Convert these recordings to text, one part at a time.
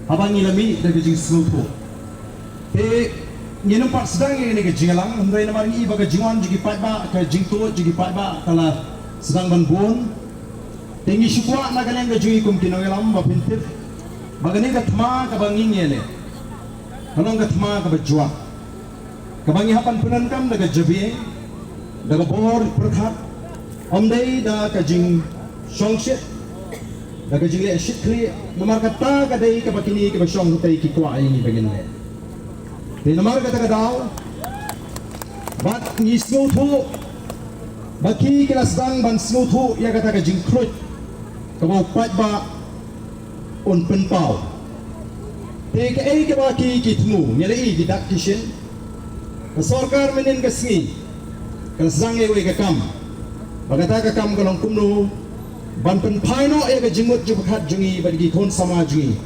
habang ilami dari jing sulutu. Te nyenum part sedang ini ke jingalang, hendai nama ini baga jingon jigi pat ba ke jing tu jigi pat ba kala sedang banbun. Tinggi syukwa na kalian ke jingi kum kinongelam ba pintir. Baga ni katma ka banging yele. Hanong katma ka bajwa. Ka bangi hapan penankam daga jabi daga bor perkhat. Omdai da ka jing songshit daga jing le shit kli namar kata ka dai ka bakini ka basong tai ki kwa ini bagin le. Di namar kata ka daw bat ni smuthu baki kila sedang ban smuthu ya kata ka jing krut ka ba pat ba on pen pau te ka ai ka baki ki tmu nyale i didak kishin ka sarkar menen ka sngi ka sedang e we ka kam bagata ka kam kalong kumnu ban pen paino e ka jingmut jubkhat jungi bagi kon sama jungi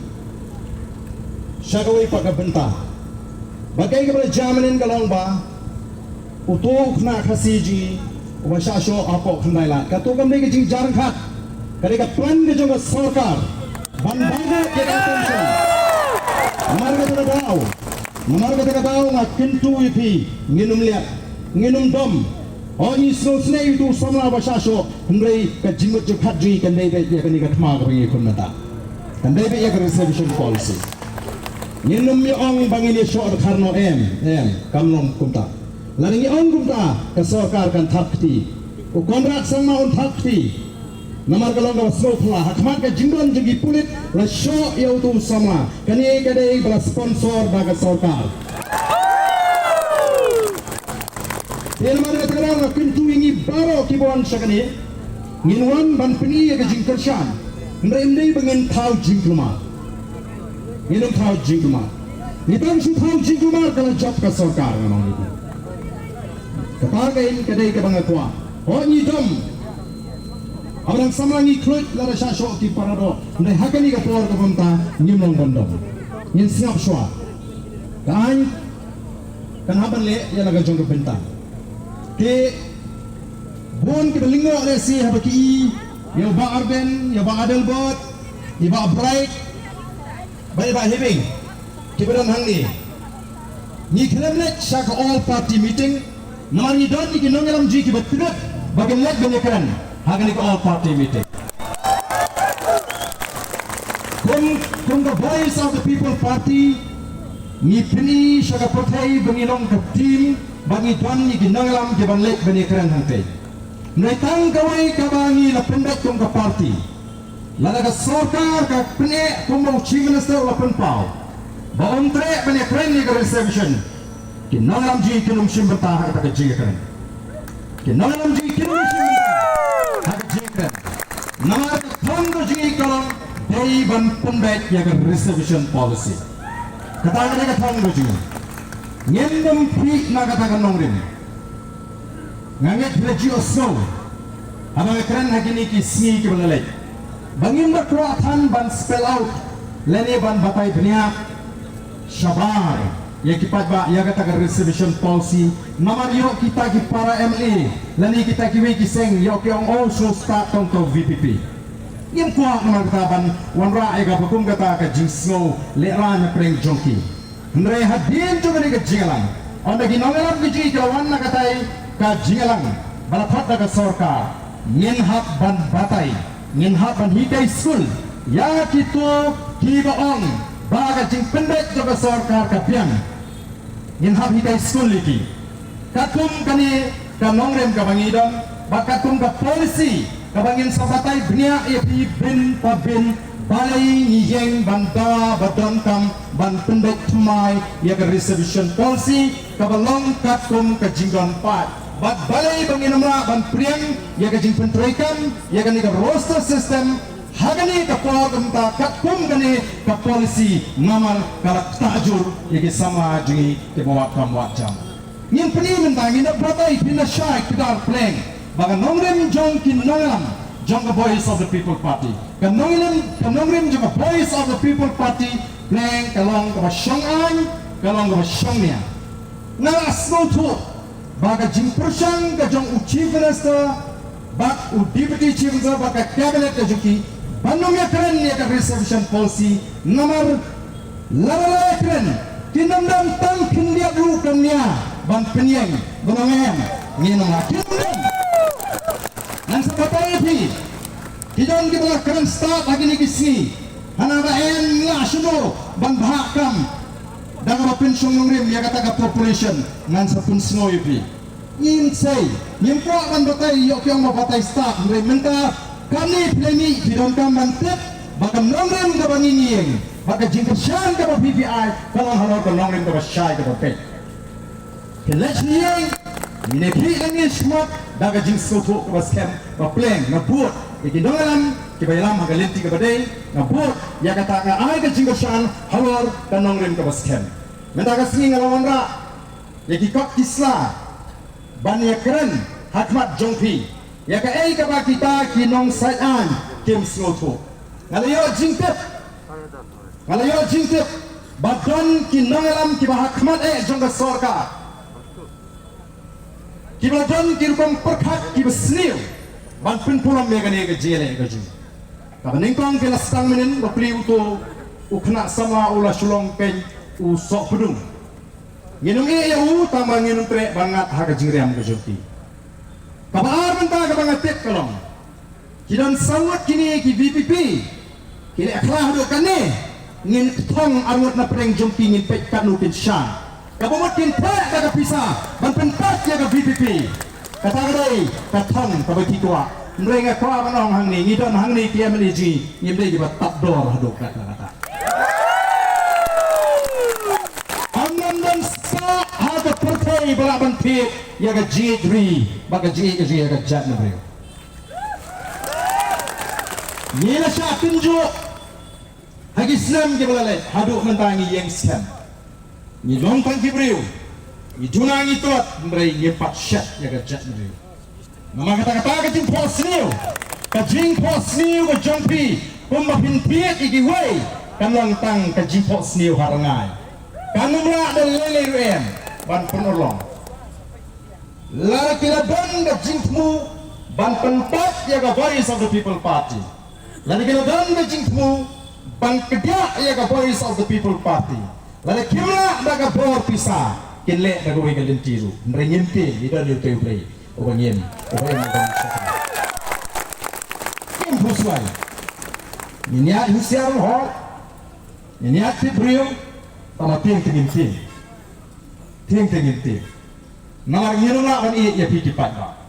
syagawai paka benta bagai ka bala jamanin kalong ba utuk na khasi ji ubasha sho apo khandai la ka to kam ne ka jing jarang khat kare ka plan ke jong sarkar ban baga ke ka tension namar ka daw nga kintu ipi nginum liat nginum dom Oni selesai itu sama basasho, hendai kajimut jukhat jui kandai bet ya kani katma kami kunata, kandai bet ya reservation policy. Nyenum mi ong bangini shor karno kamnom kumta. Laring ong kumta kasarkar kan thakti, o kontrak sama on thakti. Namar kalong ka sofla hakmat ka jingdon jugi pulit la sho ya utu sama kani kadai bala sponsor daga sarkar. Yang mana terang pintu ini baru kibuan sekali, nginwan ban peni ya kejing kersan, ndai bengen thau jing rumah, nginum thau jing rumah, nitang su thau jing rumah kalau job ke sarkar memang itu. Kepakai kedai ke bangga tua, oh ni dom, orang sama ni klut lara syasok ki parado, ndai hakani ke por ke pemta nyimong bondom, nyin siap shwa, kan haban le ya laga jong ke bentang. Ke bon ke belingo le si habaki ya ba arben ya ba adelbot ya ba bright ba hebing ke beran hangni ni kelemlet shak all party meeting namar ni don ni kinongelam ji ki betudut bagen let benekaran hagani ke all party meeting kum the voice of the people party ni pini shaka potai bengilong ke team bagi tuan ni ginangalam ke banlek bani keren hantai. Naitang kawai kabangi la pendak kum ka parti. Lala ka sarkar ka pene kum mau chief minister la penpau. Ba ontre bani keren ni ka reservation. Ginangalam ji kinum sim bertah ka ka ji keren. Ginangalam ji kinum sim bertah ka ji keren. Namar ka thong ji kalam dei ban pendak ya ka reservation policy. Kata ka thong ji Nyendam pik na katakan nongrim Nganget belaji osno Abang keren hakini ki singi ki bangalek Bangin berkuatan ban spell out Lene ban batai beniak Syabar Ya kipat ba ya katakan reservation policy Namar yo kita ki para MA Lene kita ki wiki seng Yo ki ong also start tong to VPP Yang kuat namar kataban Wanra ega bakum kata ka jingsno Le'ra na preng jongki Hendai hadir juga ni kejingalang. Onda ginongelam kejing kawan nak katai kejingalang. Balaphat nak sarkar. Nginhap ban batai, nginhap ban hikai school. Ya kitu kibaong. Baga jing pendek juga sarkar kapian. Nginhap hikai school lagi. Katum kani kanongrem kabangidon. Bakatum ka polisi kabangin sabatai bnia epi bin pabin. Balai nijeng banda badan kam ban pendek tumai ya ke reservation policy kabalong katum ke jinggon pat bat balai banginamra ban priang ya ke jing pentraikan ya ke ni ke roster system hagani ke program ta katum kani ke policy namar kalak tajur ya ke sama jingi ke bawa kam wajam ngin peni mentang ina pratai pina syai kidar pleng baga nongrem jong kin nongram jong the voice of the people party kanongrim juga voice of the people party pleng kalong ka syongan kalong ka syongnya na asno tu baga jing persang ka jong chief minister bak deputy chief minister baka cabinet ka juki banung ya keren ya ka reservation policy nomor lalai keren kinamdam tang kindiak ru kenya ban penyeng benangan nginong kinamdam nan sepatai pi kijon kita keren start lagi ni kisi hana ba en nga suno ban bahakam daga pensiun ngrim ya kata ka population nan sapun snow pi ngin say ngim po ban batai yok yang ma batai start ngre menta kami pleni kijon kam bantet bakam nongrim ka banginging baka jingkasyan ka ba PPI kalau halor ka nongrim ka ba syai ka ba pe kelech niyang minekhi langi smart daga jing soto ka ba scam ba pleng na buot ikidongalam kibayalam hagalenti ka ba day na buot ya kata ka ay ka jingkasyan halor ka nongrim ka ba scam menta ka singi ngalawan ra yakikot kisla banya keren hakmat jongpi ya ka ay ka ba kita kinong sayan kim soto ngalayo jingtip badon kinangalam kibahakmat jongga sorka kibadon kirupam perkat kibasniu ban pinpulam megane ke jele ke jing kabaningkong kelastang menen bapli uto ukna sama ula sulong pen usok pedung nginung ya u tambah nginung tre bangat haga jingriam ke joti kabar menta ka bangatet kalong kidan sawat kini ki VPP kini akhlah do kane ngin thong arut na preng jumpi ngin pek kanu kin sha kabomot kin thak ka pisa ban pentat ya ka VPP kata dai ka thong ka bati tua mrenga kwa banong hang ni ngidon hang ni kia meliji ngim dei ba tap dor hadok kata amnan dan sa ha pertai bala ban pit ya ka G3 baka G ya ka jat na brio Nila siya tunjuk hagi Islam ke balale haduk mentangi yang scam ni lompang kibriu ni junangi tuat mbrai ngepat syat ya gajat mbrai nama kata-kata ka jing posniu ka jongpi pembapin piet igi wei kan lontang ka jing posniu harangai kan mula dan lele ruem ban penolong lara kila don ka jing temu ban penpat ya ka Voice of the People Party lalu kita dan bejingmu bang kedia ya ka Voice of the People Party lalu kimla daga bor pisa kinle daga we galentiru mrenyempe ida le tebre obanyem kim puswai niat husiar ho niat tibrio tama ting namar ngiruna ban ya piki patba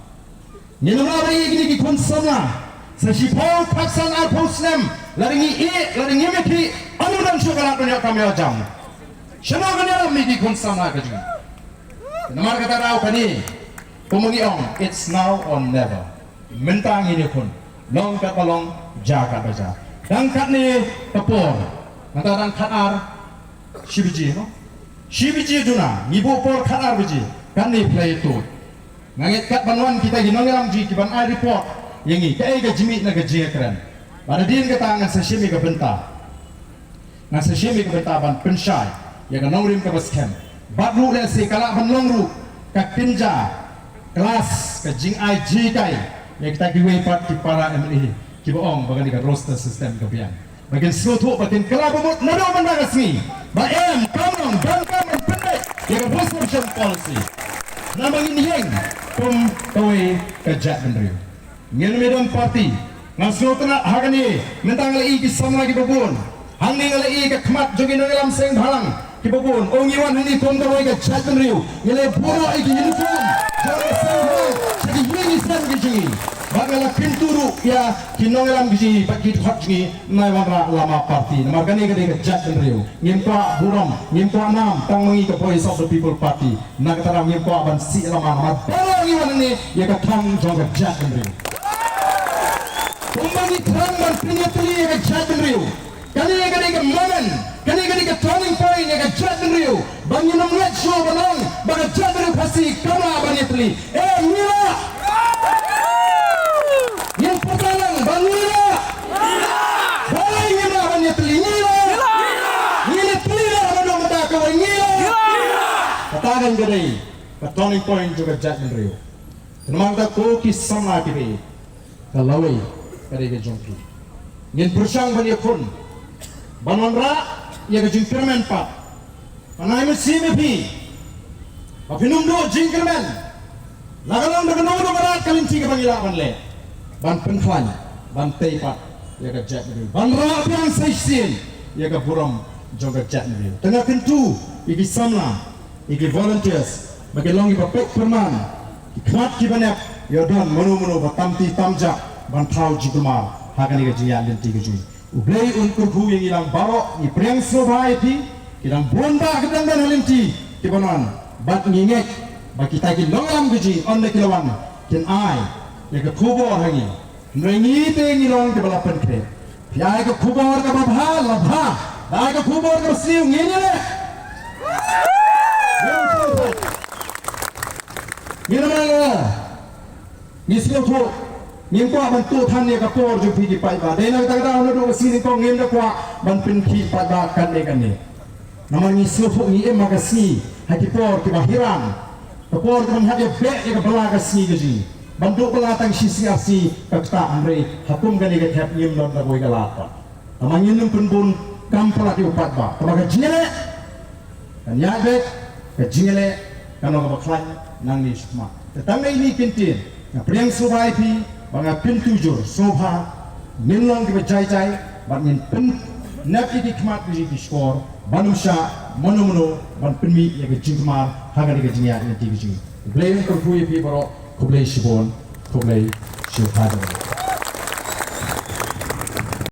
ngiruna ban gini ki konsana sesipol paksan al-Muslim laringi meki anudan syukarat dunia kami ajam syana ganyaram miki konsana kaji namar kata rau kani pemengiong it's now or never mentang ini pun long kat balong jaga baja dangkat ni kapor mata dangkat ar shibiji no shibiji juna ngibu por khatar biji kan ni play tu ngangit kat banwan kita ginongaram ji kiban ai report yang ini kaya ga jimit na ga jia keren pada din kata ngan sashimi ga benta ban pensyai ya ga nongrim ka baskem badru le se kala ban longru ka tinja kelas ka jing ai ji kai ya kita giwe pat ki para MLE ki boong bagan ga roster system ka biang bagian slotu bagian kala bomot nado ban ga smi ba em kamong dan kamong pendek ya ga roster policy namang ini yang pum kawe ka jat bendriu ngin medon parti ngasno tena hagani mentang lagi kisama lagi babun hangni lagi ke khmat jogi ngelam seng dhalang ki babun ongiwan hani kom da wai ga chatun riu ngele boro ai ki uniform jare seng jadi yini sang giji bagala pinturu ya kinongelam giji pakit hotgi nai wara lama parti namar gani ga de chatun riu ngimpa burom ngimpa nam tang mengi ke Voice of the People Party nagatara ngimpa ban si lama namar boro ngiwan ni ya ka thang joga chatun riu Kumbang terang dan penyatri yang jatuh riu. Kani ke moment, kani ke turning point yang jatuh riu. Banyak namanya show balong, baga jatuh riu pasti kama penyatri. Mila, yang pertama bang Mila, boleh Mila penyatri Mila, Mila ada mata kau Mila. Katakan kedai, ke turning point juga jatuh riu. Kenapa kita koki sama kiri, kalawai. Kari ke jongki ngin persang bani kun banonra ia ke jingkermen pat. Panai mesti mepi. Apinum do jingkermen. Lagalong daganong do karat kalinci ke bangilaban le. Ban penfan, ban teipat, ia ke jet ni. Ban rapian saisin, ia ke buram joga jet ni. Tengah pintu, igi samla, igi volunteers, bagi longi bapek perman. Kmat ki banyak, ia don menu batamti tamjak, ban tau jigumar. Hakan igi jian linti ke jui. Ublei unkur hu yang ilang barok, ni priang sobai pi, ilang bonda kedang dan halinti, kibanan, bat ngingek, bagi taki longalam keji, on le kilawan, kin ai, ya ke kubur hangi, nrengi te ngilong ke balapan kre, piai ke kubur ke babha, labha, dah ke kubur ke siu ngini le. Ngini mana? Ngisiu tu. Ngin kwa ban tu than ne ka por ju phi ki pai ba de na ta da no do si ni ko ngim da kwa ban pin ki pa ba kan ne kan ne nama ni su fu ni e ma ka si ha ki por ki ba hiran ka por ka ban ha de be e ka bala ka si ga ji ban do bala tang si si si ka ta amre hakum ga ne ga thap ngim non da boi ga la pa nama ni num pun bun kam pala ki upat ba ta ka jine kan ya be ka jine kan no ka ba khlan nang ni sma ta tang ni kintin na priang subai pi banga pintu jur sofa minlong ke jai ban min pin napi di khmat di skor banum sha mono ban pinmi ya ke jingmar haga di ke jingya ni ti ji blame ko fu pi baro ko blai shibon ko blai shibhado